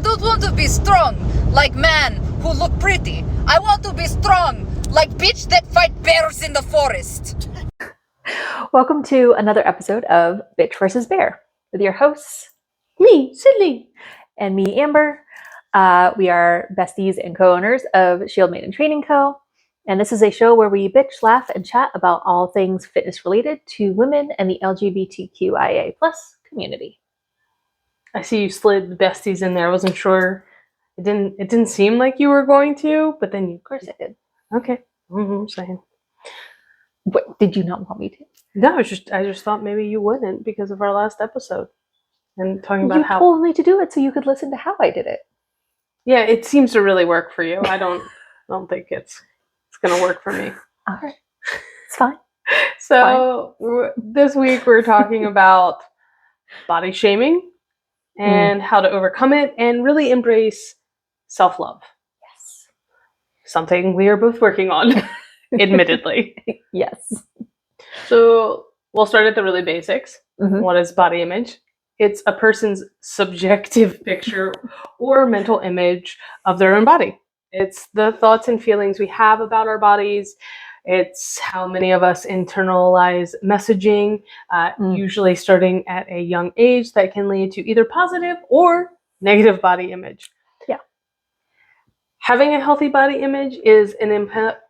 don't want to be strong like man who look pretty. I want to be strong like bitch that fight bears in the forest. Welcome to another episode of Bitch vs. Bear with your hosts, me, Sydney, and me, Amber. We are besties and co-owners of Shield Maiden Training Co. And this is a show where we bitch, laugh, and chat about all things fitness related to women and the LGBTQIA+ community. I see you slid besties in there. I wasn't sure. It didn't seem like you were going to, but then you. Of course I did. Okay. I'm saying. What, did you not want me to? No, I just thought maybe you wouldn't because of our last episode and talking about You how. told me to do it so you could listen to how I did it. Yeah, it seems to really work for you. I don't think it's gonna work for me. All right, it's fine. So this week we're talking about body shaming and how to overcome it and really embrace self-love. Yes. Something we are both working on, admittedly. Yes. So we'll start at the really basics. Mm-hmm. What is body image? It's a person's subjective picture or mental image of their own body. It's the thoughts and feelings we have about our bodies. It's how many of us internalize messaging, usually starting at a young age, that can lead to either positive or negative body image. Yeah. Having a healthy body image is an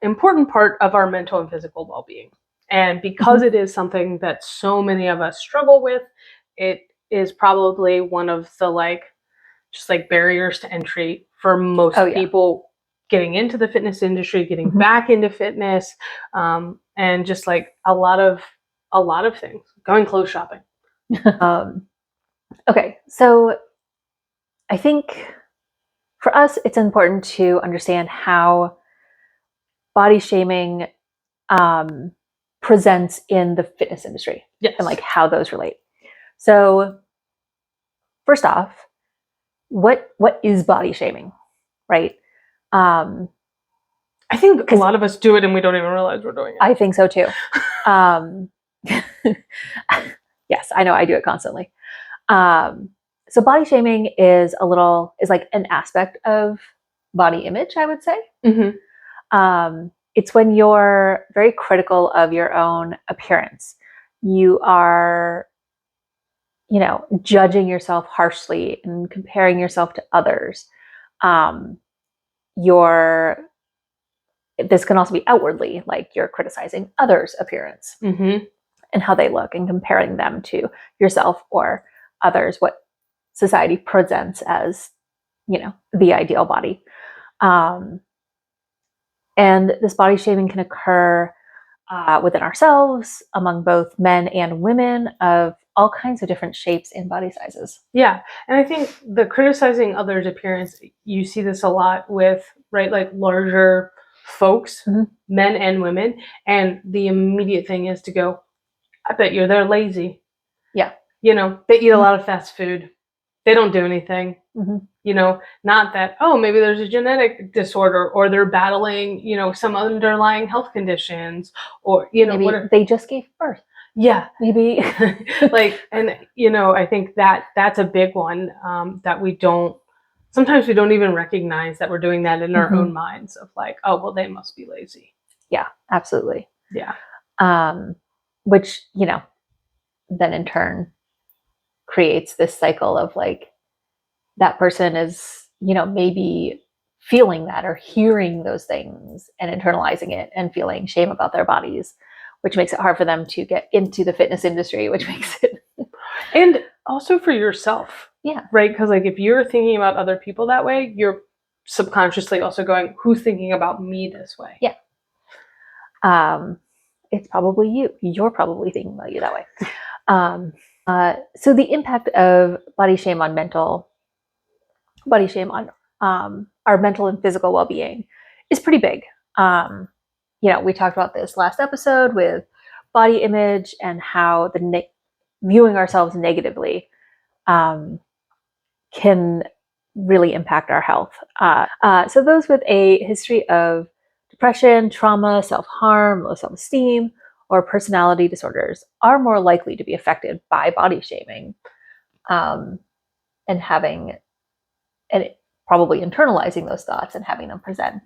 important part of our mental and physical well-being. And because it is something that so many of us struggle with, it is probably one of the barriers to entry for most people getting into the fitness industry, getting back into fitness, and just like a lot of things, going clothes shopping. Okay, so I think for us, it's important to understand how body shaming presents in the fitness industry. Yes. And like how those relate. So first off, what is body shaming, right? I think a lot of us do it and we don't even realize we're doing it. I think so too. Yes, I know I do it constantly. So body shaming is like an aspect of body image, I would say. Mm-hmm. It's when you're very critical of your own appearance. You are, judging yourself harshly and comparing yourself to others. This can also be outwardly, like you're criticizing others' appearance and how they look and comparing them to yourself or others, what society presents as, the ideal body. And this body shaming can occur within ourselves, among both men and women of all kinds of different shapes and body sizes. Yeah. And I think the criticizing others' appearance, you see this a lot with, like larger folks, men and women. And the immediate thing is to go, I bet they're lazy. Yeah. They eat a lot of fast food. They don't do anything. Not that, maybe there's a genetic disorder or they're battling, some underlying health conditions or, maybe they just gave birth. Yeah. Maybe. I think that's a big one that sometimes we don't even recognize that we're doing that in our own minds of like, oh, well, they must be lazy. Yeah, absolutely. Yeah. Which, then in turn creates this cycle of like, that person is, maybe feeling that or hearing those things and internalizing it and feeling shame about their bodies, which makes it hard for them to get into the fitness industry, which makes it. And also for yourself. Yeah. Right? Because like if you're thinking about other people that way, you're subconsciously also going, who's thinking about me this way? Yeah. It's probably you. You're probably thinking about you that way. So the impact of body shame on our mental and physical well-being is pretty big. We talked about this last episode with body image and how viewing ourselves negatively can really impact our health. So those with a history of depression, trauma, self-harm, low self-esteem, or personality disorders are more likely to be affected by body shaming and having and probably internalizing those thoughts and having them present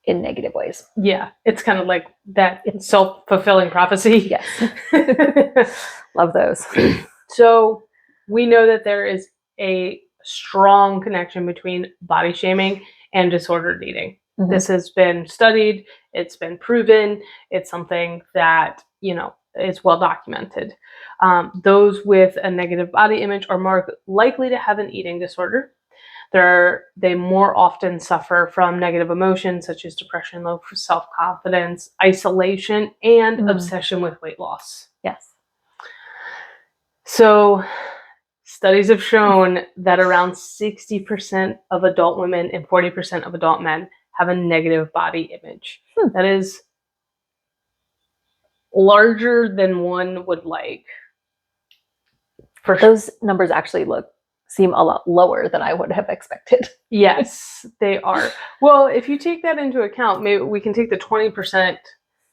in negative ways. Yeah, it's kind of like that self-fulfilling prophecy. Yes. Love those. So we know that there is a strong connection between body shaming and disordered eating. Mhm. This has been studied, it's been proven, it's something that, is well documented. Those with a negative body image are more likely to have an eating disorder. They more often suffer from negative emotions such as depression, low self-confidence, isolation, and obsession with weight loss. Yes. So studies have shown that around 60% of adult women and 40% of adult men have a negative body image. That is larger than one would like. Those numbers actually seem a lot lower than I would have expected. Yes, they are. Well, if you take that into account, maybe we can take the 20%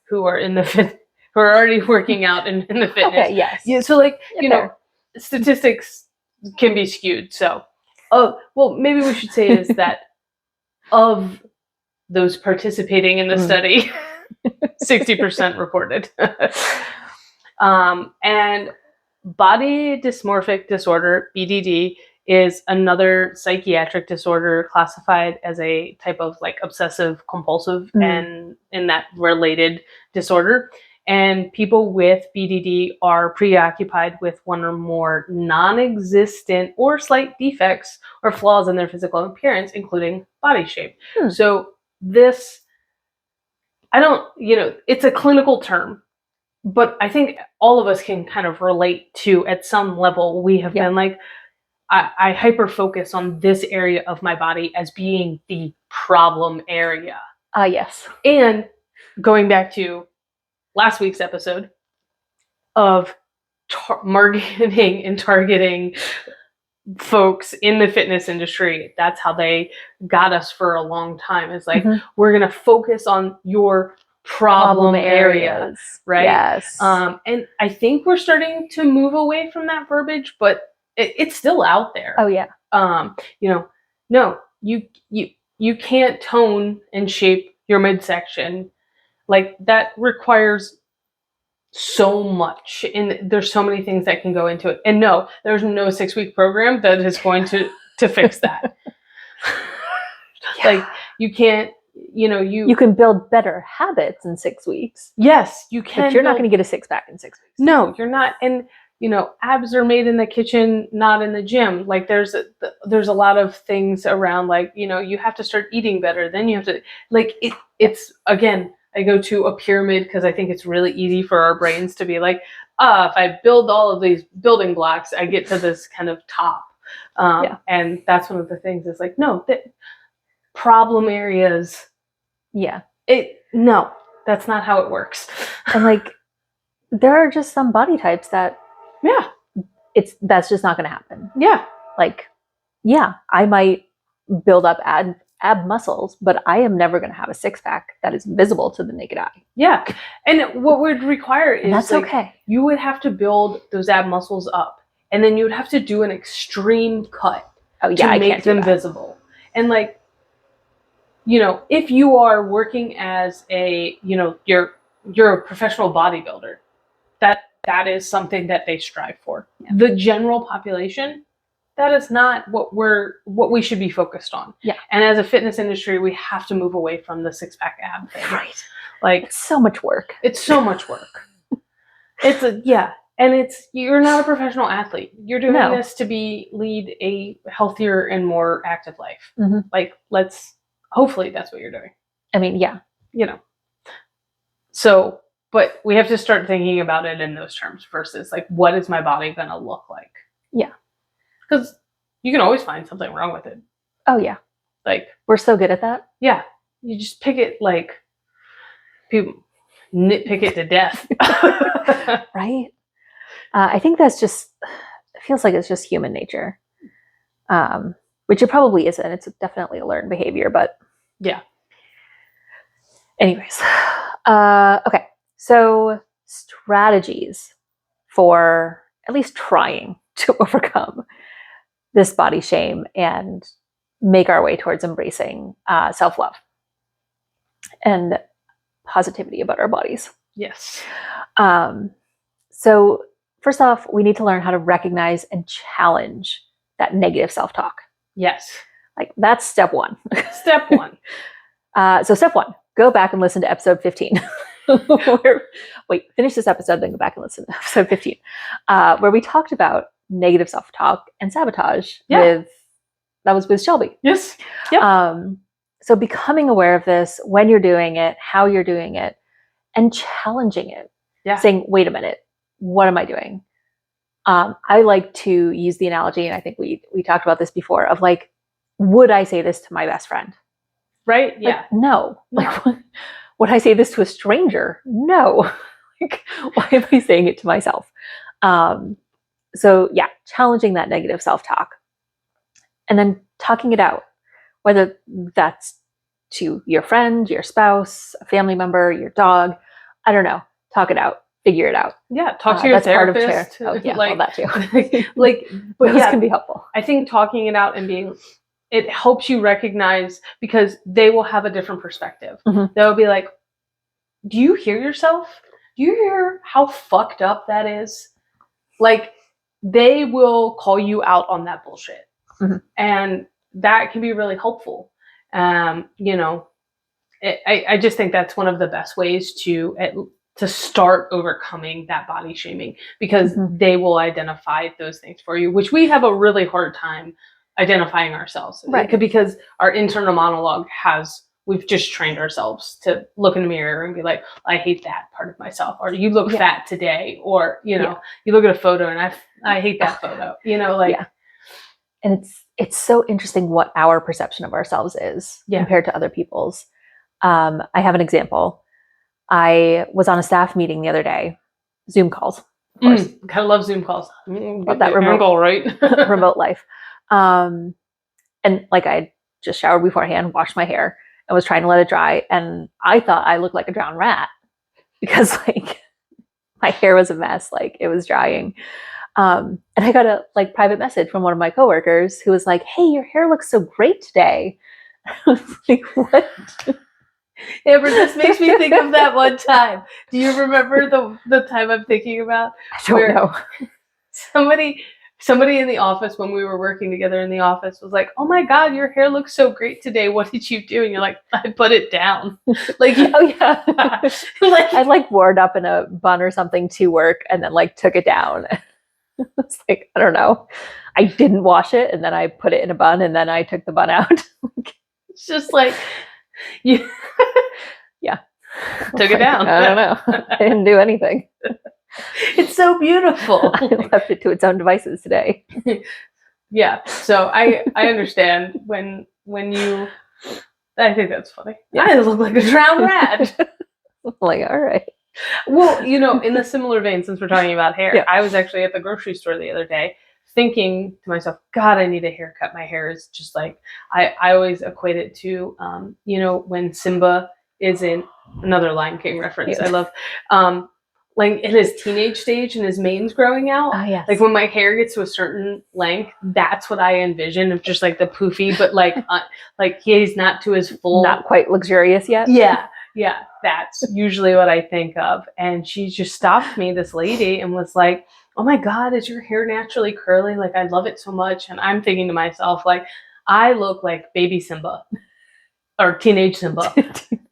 who are who are already working out in the fitness. Okay, yes. Yeah, so statistics can be skewed. So, well, maybe we should say is that of those participating in the study, 60% reported. And body dysmorphic disorder, BDD, is another psychiatric disorder classified as a type of like obsessive compulsive and in that related disorder. And people with BDD are preoccupied with one or more non-existent or slight defects or flaws in their physical appearance, including body shape. So this, it's a clinical term, but I think all of us can kind of relate to, at some level, we have been like, I hyper focus on this area of my body as being the problem area. Yes. And going back to last week's episode of marketing and targeting folks in the fitness industry, that's how they got us for a long time. It's like, we're going to focus on your problem areas, right? Yes. And I think we're starting to move away from that verbiage, but it's still out there. Oh yeah. No, you can't tone and shape your midsection. Like that requires so much, and there's so many things that can go into it. And no, there's no 6-week program that is going to fix that. Like you can't, you can build better habits in 6 weeks. Yes, you can. But you're not going to get a 6-pack in 6 weeks. No, you're not. And abs are made in the kitchen, not in the gym. Like there's a lot of things around, like, you have to start eating better. Then you have to, like, it's, again, I go to a pyramid because I think it's really easy for our brains to be like, if I build all of these building blocks, I get to this kind of top. And that's one of the things is like, no, problem areas. Yeah. No, that's not how it works. And like, there are just some body types that, that's just not going to happen. Yeah. Like, I might build up ab muscles, but I am never going to have a 6-pack that is visible to the naked eye. Yeah. And what would require is, that's okay. You would have to build those ab muscles up, and then you would have to do an extreme cut to make them visible. And like, if you are working as a, you're a professional bodybuilder, that is something that they strive for. Yeah. The general population, that is not what we should be focused on. Yeah. And as a fitness industry, we have to move away from the 6-pack ab thing. Right. Like, it's so much work. It's so much work. And you're not a professional athlete. You're doing this to lead a healthier and more active life. Like, hopefully that's what you're doing. I mean, yeah. So, but we have to start thinking about it in those terms versus like, what is my body going to look like? Yeah. Because you can always find something wrong with it. Oh, yeah. Like, we're so good at that. Yeah. You just pick it, like, people nitpick it to death. Right? I think it feels like it's just human nature. Which it probably isn't. It's definitely a learned behavior, but. Yeah. Anyways. Okay. So strategies for at least trying to overcome this body shame and make our way towards embracing self-love and positivity about our bodies. Yes. So first off, we need to learn how to recognize and challenge that negative self-talk. Yes. Like that's step one. Step one. So step one, go back and listen to episode 15. Finish this episode, then go back and listen to episode 15, where we talked about negative self-talk and sabotage that was with Shelby. Yes. Yep. So becoming aware of this, when you're doing it, how you're doing it, and challenging it. Yeah. Saying, wait a minute, what am I doing? I like to use the analogy, and I think we talked about this before, of like, would I say this to my best friend? Right? Like, Yeah. no. Like, would I say this to a stranger? No. Like, why am I saying it to myself? So yeah, challenging that negative self-talk. And then talking it out, whether that's to your friend, your spouse, a family member, your dog, I don't know. Talk it out, figure it out. Yeah, talk to your therapist. Part of oh, yeah, like, well, that too. But those can be helpful. I think talking it out and it helps you recognize, because they will have a different perspective. Mm-hmm. They'll be like, do you hear yourself? Do you hear how fucked up that is? Like, they will call you out on that bullshit. Mm-hmm. And that can be really helpful. I just think that's one of the best ways to start overcoming that body shaming, because they will identify those things for you, which we have a really hard time identifying ourselves. Right. Because our internal monologue we've just trained ourselves to look in the mirror and be like, I hate that part of myself, or you look fat today, or, you look at a photo and I hate that photo, And it's so interesting what our perception of ourselves is compared to other people's. I have an example. I was on a staff meeting the other day, Zoom calls, of course. Gotta love Zoom calls. Got that remote angle, right? remote life. And like I just showered beforehand, washed my hair, and was trying to let it dry. And I thought I looked like a drowned rat because like my hair was a mess, like it was drying. And I got a private message from one of my coworkers who was like, "Hey, your hair looks so great today." I was like, "What?" Amber, this makes me think of that one time. Do you remember the time I'm thinking about? I don't know. Somebody in the office, when we were working together in the office, was like, "Oh my God, your hair looks so great today. What did you do?" And you're like, "I put it down." Like, oh yeah. I wore it up in a bun or something to work, and then took it down. It's like, I don't know. I didn't wash it, and then I put it in a bun, and then I took the bun out. It's just like you took it down. I don't know. I didn't do anything. It's so beautiful. I left it to its own devices today. Yeah. So I understand when you. I think that's funny. Yeah. I look like a drowned rat. Like, all right. Well, in the similar vein, since we're talking about hair, I was actually at the grocery store the other day thinking to myself, God, I need a haircut. My hair is just like, I always equate it to, when Simba is in another Lion King reference. I love, in his teenage stage and his mane's growing out. Oh, yes. Like when my hair gets to a certain length, that's what I envision, of just like the poofy, but like he's not to his full. Not quite luxurious yet. Yeah. Yeah, that's usually what I think of. And she just stopped me, this lady, and was like, "Oh my God, is your hair naturally curly? Like, I love it so much." And I'm thinking to myself, like, I look like baby Simba or teenage Simba.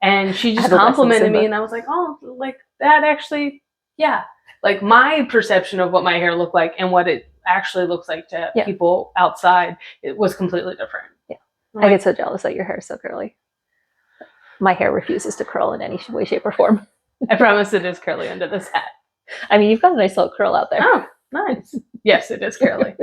And she just complimented me, and I was like, "Oh, like that actually, yeah." Like my perception of what my hair looked like and what it actually looks like to people outside, it was completely different. Yeah. I get so jealous that your hair is so curly. My hair refuses to curl in any way, shape, or form. I promise it is curly under this hat. I mean, you've got a nice little curl out there. Oh, nice. Yes, it is curly.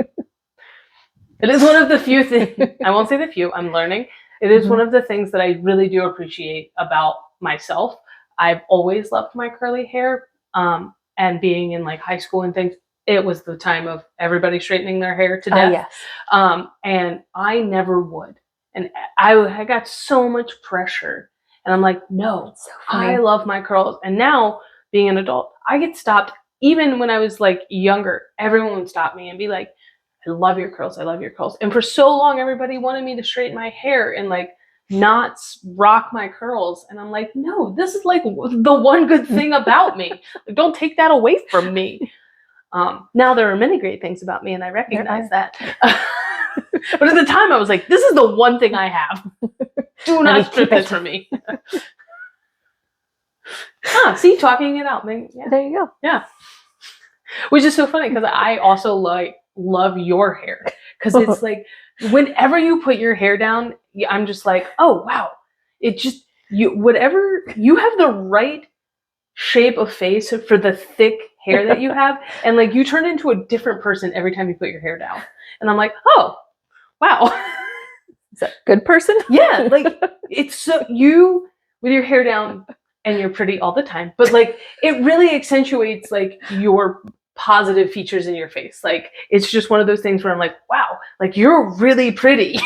It is one of the few things, I won't say the few, I'm learning. It is one of the things that I really do appreciate about myself. I've always loved my curly hair. And being in high school and things, it was the time of everybody straightening their hair to death. Yes. And I never would. And I got so much pressure. And I'm like, no, so I love my curls. And now, being an adult, I get stopped. Even when I was younger, everyone would stop me and be like, I love your curls. I love your curls. And for so long, everybody wanted me to straighten my hair and like not rock my curls. And I'm like, no, this is like the one good thing about me. Like, don't take that away from me. Now there are many great things about me, and I recognize that. But at the time, I was like, this is the one thing I have. Do not strip this from me. See, talking it out. Yeah. There you go. Yeah. Which is so funny because I also like love your hair. Because it's like whenever you put your hair down, I'm just like, oh wow. It just whatever you have the right shape of face for the thick hair that you have, and like you turn into a different person every time you put your hair down. And I'm like, oh wow. Is that a good person? Yeah, like it's so you with your hair down and you're pretty all the time, but like it really accentuates like your positive features in your face. Like it's just one of those things where I'm like, wow, like you're really pretty.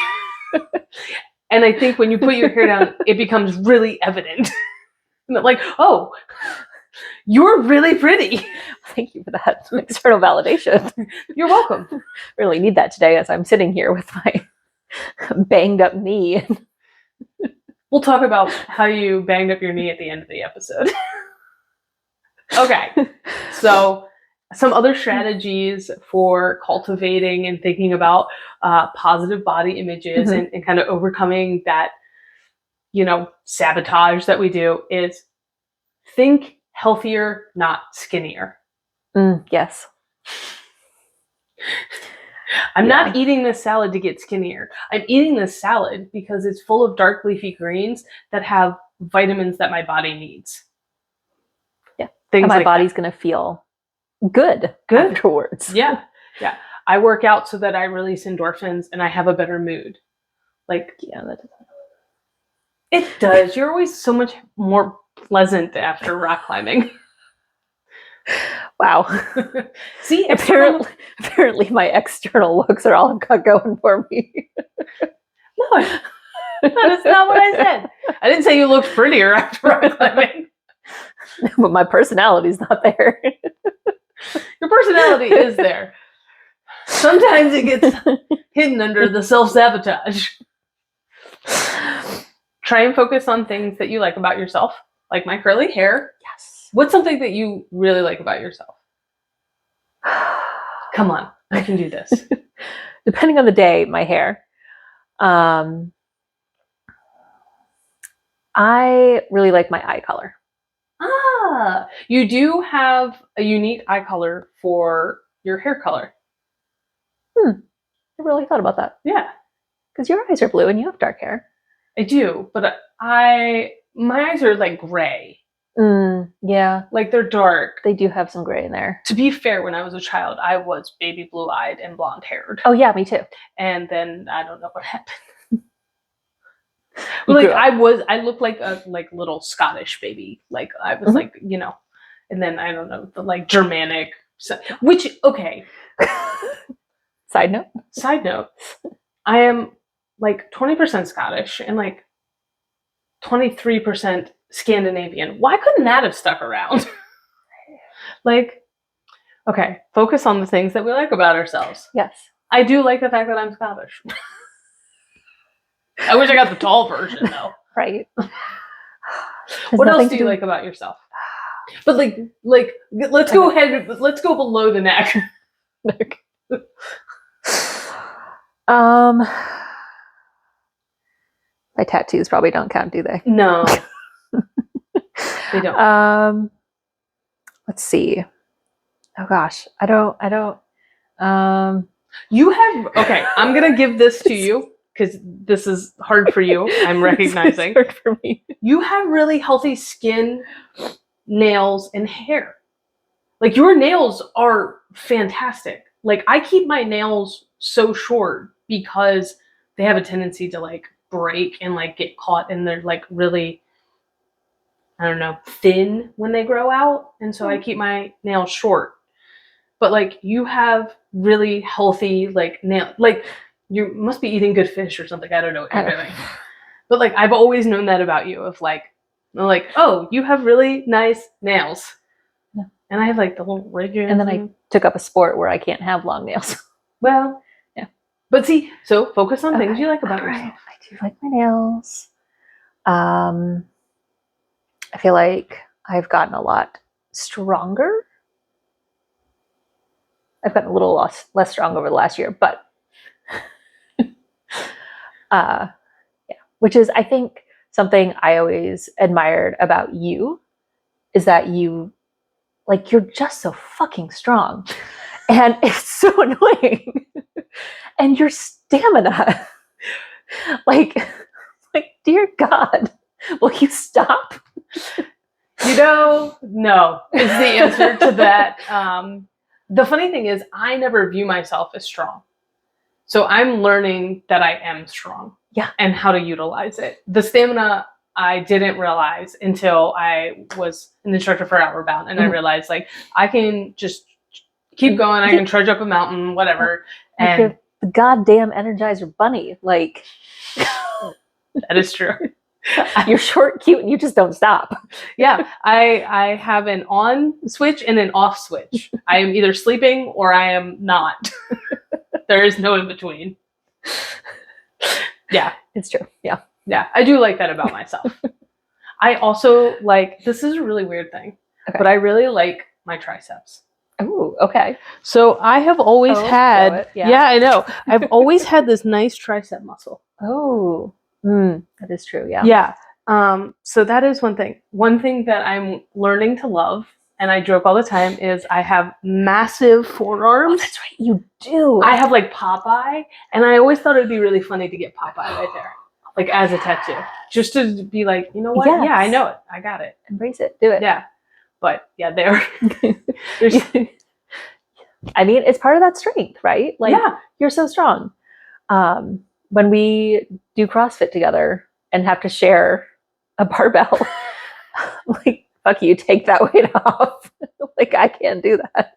And I think when you put your hair down, it becomes really evident. And I'm like, oh, you're really pretty. Thank you for that external validation. You're welcome. Really need that today as I'm sitting here with my banged up knee. We'll talk about how you banged up your knee at the end of the episode. Okay. So some other strategies for cultivating and thinking about positive body images and kind of overcoming that, sabotage that we do is think healthier, not skinnier. Yes. I'm not eating this salad to get skinnier. I'm eating this salad because it's full of dark leafy greens that have vitamins that my body needs. Yeah. Things and my like body's going to feel good afterwards. Yeah. Yeah. I work out so that I release endorphins and I have a better mood. Like, yeah, that doesn't. It does. You're always so much more pleasant after rock climbing. Wow. See, apparently my external looks are all going for me. No, that's not what I said. I didn't say you looked prettier after rock climbing. But my personality's not there. Your personality is there. Sometimes it gets hidden under the self-sabotage. Try and focus on things that you like about yourself, like my curly hair. Yes. What's something that you really like about yourself? Come on, I can do this. Depending on the day, my hair. I really like my eye color. You do have a unique eye color for your hair color. I really thought about that. Yeah. Because your eyes are blue and you have dark hair. I do, but my eyes are like gray. Yeah. Like they're dark. They do have some gray in there. To be fair, when I was a child, I was baby blue-eyed and blonde-haired. Oh yeah, me too. And then I don't know what happened. Like I looked like a little Scottish baby. Like I was like, and then I don't know, the like Germanic, which, okay. Side note, I am like 20% Scottish and like 23% Scandinavian. Why couldn't that have stuck around? Like, okay, focus on the things that we like about ourselves. Yes. I do like the fact that I'm Scottish. I wish I got the tall version though. Right. What else do you like about yourself? But like, let's go ahead. Let's go below the neck. My tattoos probably don't count, do they? No, they don't. Let's see. Oh gosh, I don't. You have, okay, I'm gonna give this to you because this is hard for you. I'm recognizing. It's hard for me. You have really healthy skin, nails, and hair. Like your nails are fantastic. Like I keep my nails so short because they have a tendency to like break and like get caught, and they're like really, I don't know, thin when they grow out. And so I keep my nails short. But like you have really healthy like nail, like you must be eating good fish or something. I don't know what you're doing. But like I've always known that about you, of like, oh, you have really nice nails. Yeah. And I have like the little rigid. And then I took up a sport where I can't have long nails. Well, But see, so focus on things Okay, you like about all right. yourself. I do like my nails. I feel like I've gotten a lot stronger. I've gotten a little less strong over the last year, but yeah, which is, I think, something I always admired about you is that you, like, you're just so fucking strong. And it's so annoying. And your stamina, like, dear God, will you stop? No is the answer to that. The funny thing is, I never view myself as strong. So I'm learning that I am strong. Yeah. And how to utilize it. The stamina I didn't realize until I was an instructor for Outward Bound. And I realized, like, I can just keep going. I can trudge up a mountain, whatever. Like, And you're the goddamn Energizer Bunny. Like, that is true. you're short, cute, and you just don't stop. Yeah, I have an on switch and an off switch. I am either sleeping or I am not. There is no in between. Yeah, It's true. Yeah. yeah, I do like that about myself. I also like, this is a really weird thing, Okay. but I really like my triceps. Oh, okay. So I have always Oh, show had, it, yeah. yeah, I know. I've always had this nice tricep muscle. Oh, that is true. Yeah. Yeah. So that is one thing. One thing that I'm learning to love, and I joke all the time, is I have massive forearms. Oh, that's right. You do. I have like Popeye, and I always thought it'd be really funny to get Popeye right there, like as a tattoo, just to be like, you know what? Yes. Yeah, I know it. I got it. Embrace it. Do it. Yeah. But yeah, there's I mean, it's part of that strength, right? Like, yeah. you're so strong. When we do CrossFit together and have to share a barbell, like, fuck you, take that weight off. Like, I can't do that.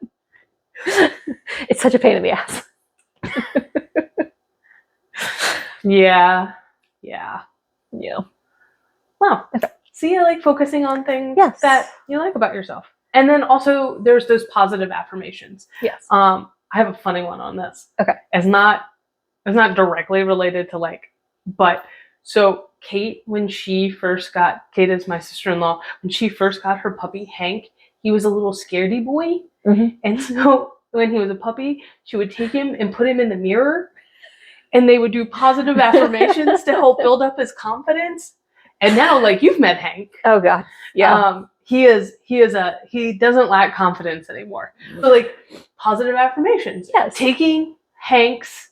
It's such a pain in the ass. Yeah. Yeah. Yeah. Wow. Okay. See, I like focusing on things Yes. that you like about yourself. And then also there's those positive affirmations. Yes. I have a funny one on this. Okay. It's not directly related to, like, but so Kate, when she first got, Kate is my sister-in-law, when she first got her puppy Hank, he was a little scaredy boy. Mhm. And so when he was a puppy, she would take him and put him in the mirror, and they would do positive affirmations to help build up his confidence. And now, like, you've met Hank. Oh God. Yeah. He doesn't lack confidence anymore. But, like, positive affirmations. Yes. Taking Hank's,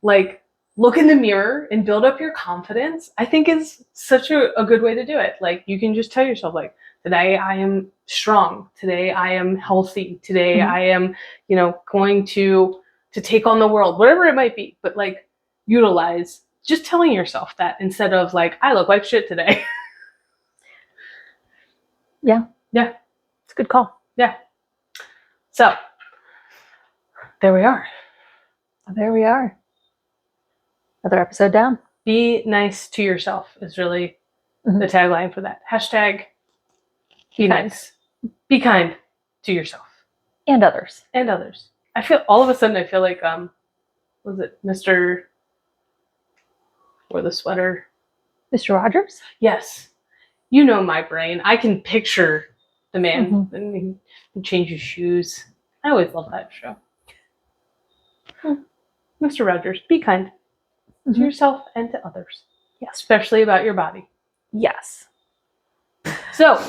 like, look in the mirror and build up your confidence, I think is such a good way to do it. Like, you can just tell yourself, like, today I am strong. Today I am healthy. Today I am, going to take on the world, whatever it might be. But, like, utilize just telling yourself that instead of, like, I look like shit today. Yeah. Yeah. It's a good call. Yeah. So there we are. There we are. Another episode down. Be nice to yourself is really the tagline for that. Hashtag be nice. Be kind to yourself. And others. And others. I feel like was it Mr. or the sweater? Mr. Rogers? Yes. You know my brain. I can picture the man and he changes shoes. I always love that show. Mr. Rogers, be kind to yourself and to others. Yes. Especially about your body. Yes. So,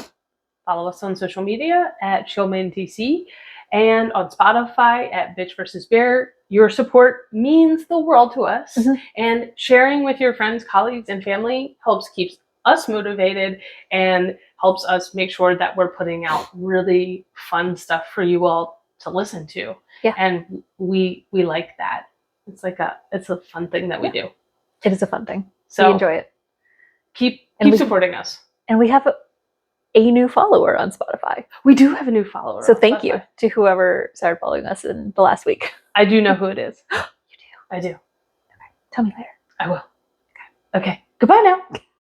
follow us on social media at ShowmanTC and on Spotify at Bitch vs. Bear. Your support means the world to us, and sharing with your friends, colleagues, and family helps keep us motivated and helps us make sure that we're putting out really fun stuff for you all to listen to. Yeah. And we like that. It's a fun thing that we do. It is a fun thing. So we enjoy it. Keep we- supporting us. And we have a new follower on Spotify. We do have a new follower. So on thank Spotify. you to whoever started following us in the last week. I do know who it is. You do? I do. Tell me later. I will. Okay. Goodbye now.